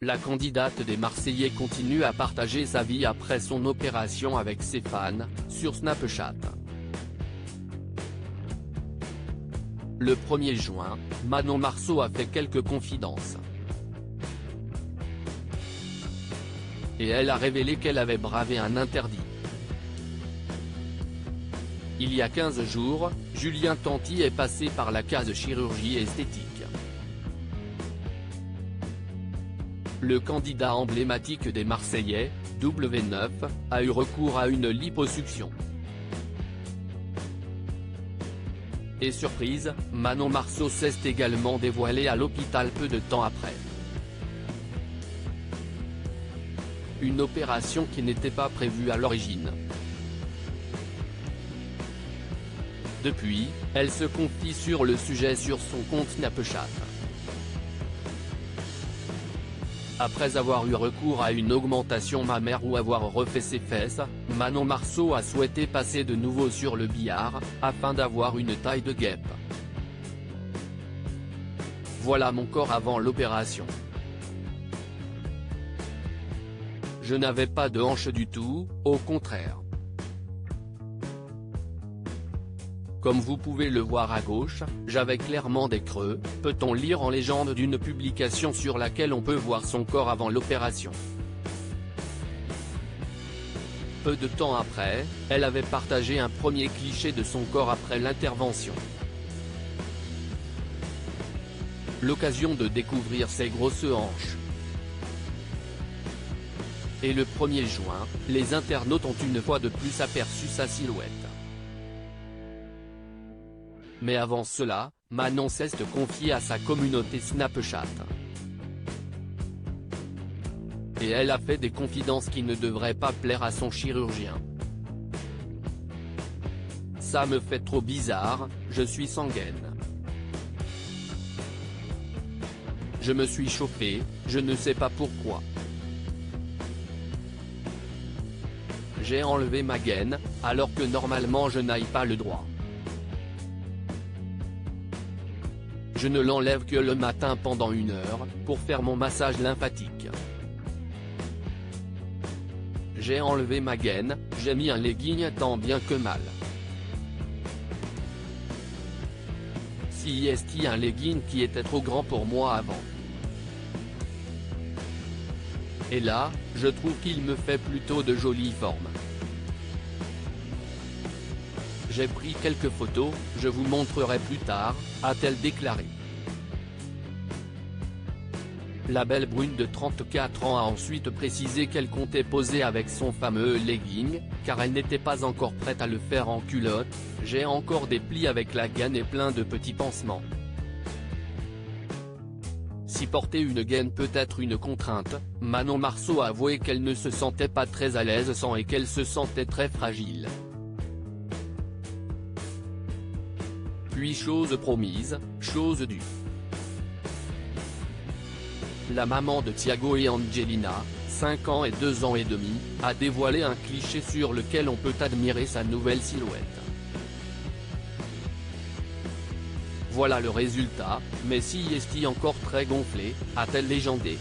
La candidate des Marseillais continue à partager sa vie après son opération avec ses fans, sur Snapchat. Le 1er juin, Manon Marceau a fait quelques confidences. Et elle a révélé qu'elle avait bravé un interdit. Il y a 15 jours, Julien Tanti est passé par la case chirurgie esthétique. Le candidat emblématique des Marseillais, W9, a eu recours à une liposuction. Et surprise, Manon Marceau s'est également dévoilée à l'hôpital peu de temps après. Une opération qui n'était pas prévue à l'origine. Depuis, elle se confie sur le sujet sur son compte Snapchat. Après avoir eu recours à une augmentation mammaire ou avoir refait ses fesses, Manon Marceau a souhaité passer de nouveau sur le billard, afin d'avoir une taille de guêpe. Voilà mon corps avant l'opération. Je n'avais pas de hanche du tout, au contraire. Comme vous pouvez le voir à gauche, j'avais clairement des creux, peut-on lire en légende d'une publication sur laquelle on peut voir son corps avant l'opération. Peu de temps après, elle avait partagé un premier cliché de son corps après l'intervention. L'occasion de découvrir ses grosses hanches. Et le 1er juin, les internautes ont une fois de plus aperçu sa silhouette. Mais avant cela, Manon s'est confiée à sa communauté Snapchat. Et elle a fait des confidences qui ne devraient pas plaire à son chirurgien. Ça me fait trop bizarre, je suis sans gaine. Je me suis chauffée, je ne sais pas pourquoi. J'ai enlevé ma gaine, alors que normalement je n'aille pas le droit. Je ne l'enlève que le matin pendant 1 heure, pour faire mon massage lymphatique. J'ai enlevé ma gaine, j'ai mis un legging tant bien que mal. Si est un legging qui était trop grand pour moi avant. Et là, je trouve qu'il me fait plutôt de jolies formes. J'ai pris quelques photos, je vous montrerai plus tard, a-t-elle déclaré. La belle brune de 34 ans a ensuite précisé qu'elle comptait poser avec son fameux legging, car elle n'était pas encore prête à le faire en culotte. J'ai encore des plis avec la gaine et plein de petits pansements. Si porter une gaine peut être une contrainte, Manon Marceau a avoué qu'elle ne se sentait pas très à l'aise sans et qu'elle se sentait très fragile. Puis chose promise, chose due. La maman de Thiago et Angelina, 5 ans et 2 ans et demi, a dévoilé un cliché sur lequel on peut admirer sa nouvelle silhouette. Voilà le résultat, mais si est encore très gonflé, a-t-elle légendé.